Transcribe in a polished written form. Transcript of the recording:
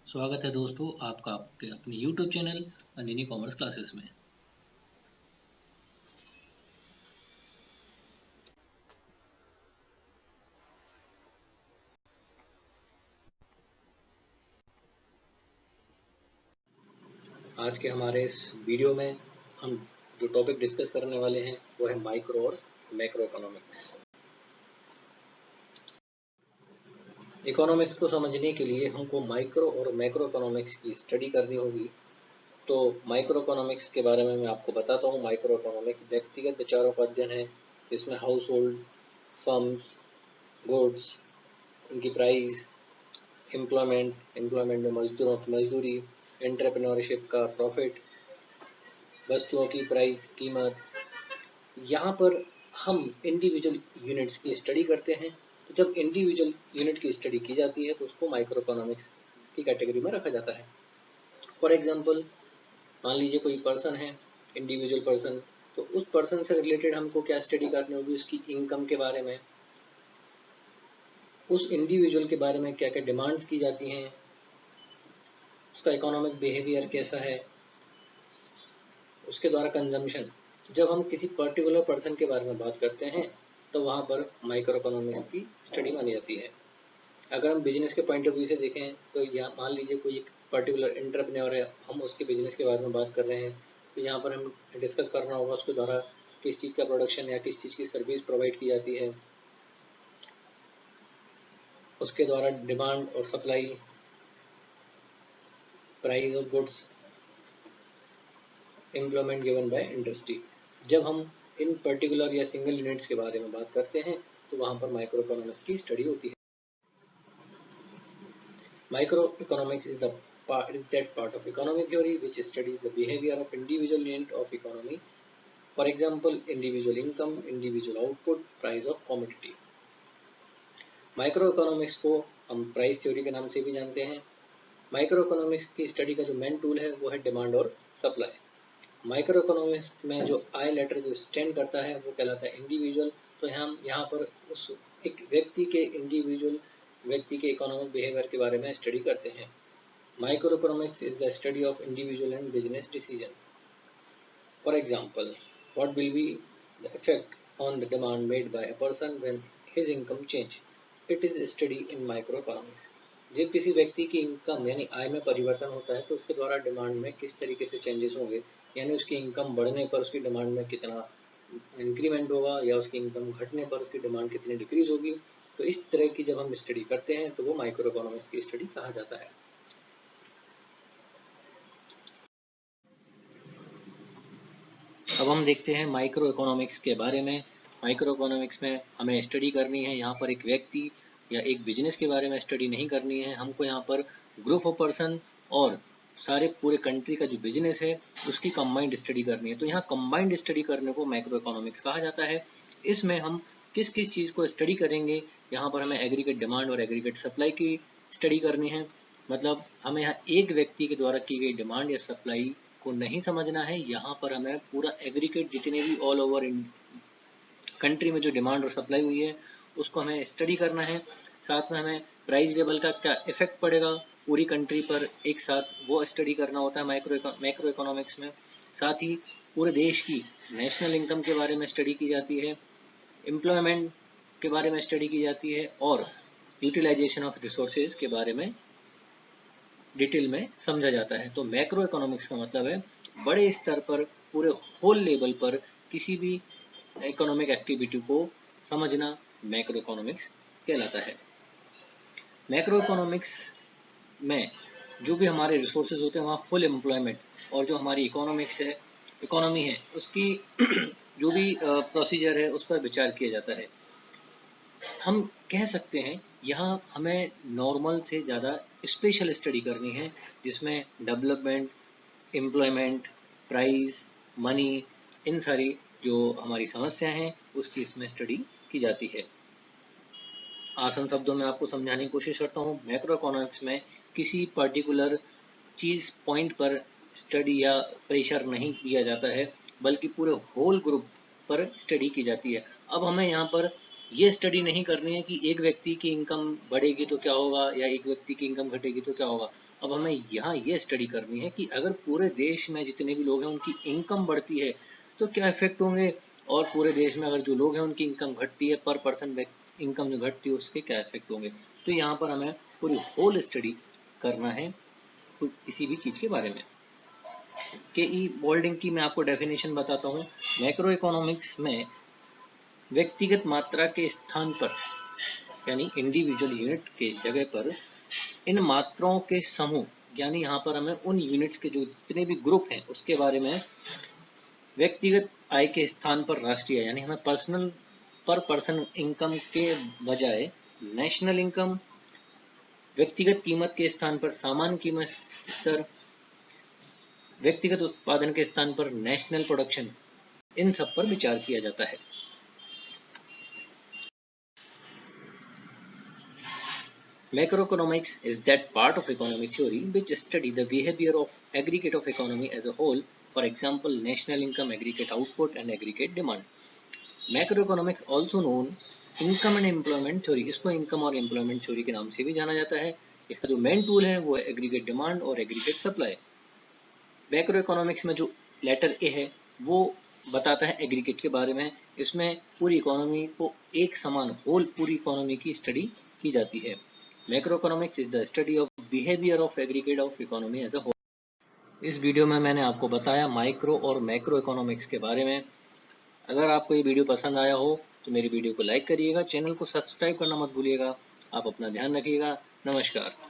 स्वागत है दोस्तों आपका आपके अपने YouTube channel Nandini commerce classes में। आज के हमारे इस वीडियो में हम जो टॉपिक डिस्कस करने वाले हैं वो है माइक्रो और मैक्रो इकोनॉमिक्स। इकोनॉमिक्स को समझने के लिए हमको माइक्रो और मैक्रो इकोनॉमिक्स की स्टडी करनी होगी। तो माइक्रो इकोनॉमिक्स के बारे में मैं आपको बताता हूँ। माइक्रो इकोनॉमिक्स व्यक्तिगत विचारों का अध्ययन है, जिसमें हाउस होल्ड, फर्म्स, गुड्स, उनकी प्राइस, एम्प्लॉयमेंट में मजदूरों की मजदूरी, एंटरप्रेन्योरशिप का प्रॉफिट, वस्तुओं की प्राइस कीमत। यहाँ पर हम इंडिविजुअल यूनिट्स की स्टडी करते हैं। तो जब इंडिविजुअल यूनिट की स्टडी की जाती है तो उसको माइक्रो इकोनॉमिक्स की कैटेगरी में रखा जाता है। फॉर एग्जांपल, मान लीजिए कोई पर्सन है, इंडिविजुअल पर्सन, तो उस पर्सन से रिलेटेड हमको क्या स्टडी करनी होगी, उसकी इनकम के बारे में, उस इंडिविजुअल के बारे में क्या क्या डिमांड्स की जाती हैं, उसका इकोनॉमिक बिहेवियर कैसा है, उसके द्वारा कंजम्पशन। जब हम किसी पर्टिकुलर पर्सन के बारे में बात करते हैं तो वहाँ पर माइक्रो इकोनॉमिक्स की स्टडी मानी जाती है। अगर हम बिजनेस के पॉइंट ऑफ व्यू से देखें तो यहाँ मान लीजिए कोई एक पर्टिकुलर एंटरप्रेन्योर है, हम उसके बिजनेस के बारे में बात कर रहे हैं, तो यहाँ पर हम डिस्कस करना होगा उसके द्वारा किस चीज़ का प्रोडक्शन या किस चीज़ की सर्विस प्रोवाइड की जाती है, उसके द्वारा डिमांड और supply, price of goods, employment given by industry. जब हम इन पर्टिकुलर या सिंगल यूनिट्स के बारे में बात करते हैं तो वहाँ पर माइक्रो इकोनॉमिक्स की स्टडी होती है। Microeconomics is that part of economic theory which studies the behavior of individual unit of economy. For example, individual income, individual output, price of commodity. Micro economics को हम प्राइस थ्योरी के नाम से भी जानते हैं। माइक्रो इकोनॉमिक्स की study का जो मेन टूल है वो है डिमांड और सप्लाई। माइक्रो इकोनॉमिक्स में जो आई लेटर जो स्टैंड करता है वो कहलाता है इंडिविजुअल। तो हम यहाँ पर उस एक व्यक्ति के इकोनॉमिक बिहेवियर के बारे में स्टडी करते हैं। Microeconomics is the study of individual and business decision. For example, what will be the effect on the demand made by a person when his income change? It is a study in microeconomics. जब किसी व्यक्ति की income यानी आय में परिवर्तन होता है तो उसके द्वारा डिमांड में किस तरीके से चेंजेस होंगे, यानी उसकी इनकम बढ़ने पर उसकी डिमांड में कितना इंक्रीमेंट होगा या उसकी इनकम घटने पर उसकी डिमांड कितनी डिक्रीज होगी। तो इस तरह की जब हम स्टडी करते हैं तो वो माइक्रो इकोनॉमिक्स की स्टडी कहा जाता है। अब हम देखते हैं माइक्रो इकोनॉमिक्स के बारे में। माइक्रो इकोनॉमिक्स में हमें स्टडी करनी है यहाँ पर एक व्यक्ति या एक बिजनेस के बारे में स्टडी नहीं करनी है, हमको यहाँ पर ग्रुप ऑफ पर्सन और सारे पूरे कंट्री का जो बिजनेस है उसकी कंबाइंड स्टडी करनी है। तो यहाँ कंबाइंड स्टडी करने को माइक्रो इकोनॉमिक्स कहा जाता है। इसमें हम किस किस चीज़ को स्टडी करेंगे, यहाँ पर हमें एग्रीगेट डिमांड और एग्रीगेट सप्लाई की स्टडी करनी है। मतलब हमें यहाँ एक व्यक्ति के द्वारा की गई डिमांड या सप्लाई को नहीं समझना है, यहाँ पर हमें पूरा एग्रीगेट जितने भी ऑल ओवर कंट्री में जो डिमांड और सप्लाई हुई है उसको हमें स्टडी करना है। साथ में हमें प्राइस लेवल का क्या इफेक्ट पड़ेगा पूरी कंट्री पर, एक साथ वो स्टडी करना होता है मैक्रो इकोनॉमिक्स में। साथ ही पूरे देश की नेशनल इनकम के बारे में स्टडी की जाती है, एम्प्लॉयमेंट के बारे में स्टडी की जाती है और यूटिलाइजेशन ऑफ रिसोर्सेज के बारे में डिटेल में समझा जाता है। तो मैक्रो इकोनॉमिक्स का मतलब है बड़े स्तर पर पूरे होल लेवल पर किसी भी इकोनॉमिक एक्टिविटी को समझना मैक्रो इकोनॉमिक्स कहलाता है। मैक्रो इकोनॉमिक्स में जो भी हमारे रिसोर्सेज होते हैं वहाँ फुल एम्प्लॉयमेंट और जो हमारी इकोनॉमी है उसकी जो भी प्रोसीजर है उस पर विचार किया जाता है। हम कह सकते हैं यहाँ हमें नॉर्मल से ज़्यादा स्पेशल स्टडी करनी है, जिसमें डेवलपमेंट, एम्प्लॉयमेंट, प्राइस, मनी, इन सारी जो हमारी समस्या हैं उसकी इसमें स्टडी की जाती है। आसान शब्दों में आपको समझाने की कोशिश करता हूँ। मैक्रो इकोनॉमिक्स में किसी पर्टिकुलर चीज़ पॉइंट पर स्टडी या प्रेशर नहीं दिया जाता है, बल्कि पूरे होल ग्रुप पर स्टडी की जाती है। अब हमें यहाँ पर ये स्टडी नहीं करनी है कि एक व्यक्ति की इनकम बढ़ेगी तो क्या होगा या एक व्यक्ति की इनकम घटेगी तो क्या होगा। अब हमें यहाँ ये स्टडी करनी है कि अगर पूरे देश में जितने भी लोग हैं उनकी इनकम बढ़ती है तो क्या इफेक्ट होंगे, और पूरे देश में अगर जो लोग हैं उनकी इनकम घटती है, पर पर्सन इनकम जो घटती है उसके क्या इफेक्ट होंगे। तो यहाँ पर हमें पूरी होल स्टडी करना है किसी भी चीज़ के बारे में। के ई बोल्डिंग की मैं आपको डेफिनेशन बताता हूँ। मैक्रो इकोनॉमिक्स में व्यक्तिगत मात्रा के स्थान पर यानी इंडिविजुअल यूनिट के जगह पर इन मात्राओं के समूह, यानी यहाँ पर हमें उन यूनिट्स के जो जितने भी ग्रुप हैं उसके बारे में व्यक्तिगत आय के स्थान पर राष्ट्रीय, यानी हमें पर्सनल पर पर्सन इनकम के बजाय नेशनल इनकम, व्यक्तिगत कीमत के स्थान पर सामान्य कीमत स्तर, व्यक्तिगत उत्पादन के स्थान पर नेशनल प्रोडक्शन, इन सब पर विचार किया जाता है। Macroeconomics is that part of economy theory which study the behavior of aggregate of economy as a whole, for example national income, aggregate output and aggregate demand. Macroeconomics also known income and employment theory, इसको income और employment theory के नाम से भी जाना जाता है। इसका जो मेन टूल है वो है aggregate demand और aggregate supply। मैक्रोइकोनॉमिक्स में जो लेटर ए है वो बताता है एग्रीगेट के बारे में। इसमें पूरी इकोनॉमी को एक समान होल पूरी इकोनॉमी की स्टडी की जाती है। Macroeconomics is the study of behaviour of aggregate of economy as a whole. इस वीडियो में मैंने आपको बताया माइक्रो और मैक्रो इकोनॉमिक्स के बारे में। अगर आपको ये वीडियो पसंद आया हो तो मेरी वीडियो को लाइक करिएगा, चैनल को सब्सक्राइब करना मत भूलिएगा। आप अपना ध्यान रखिएगा। नमस्कार।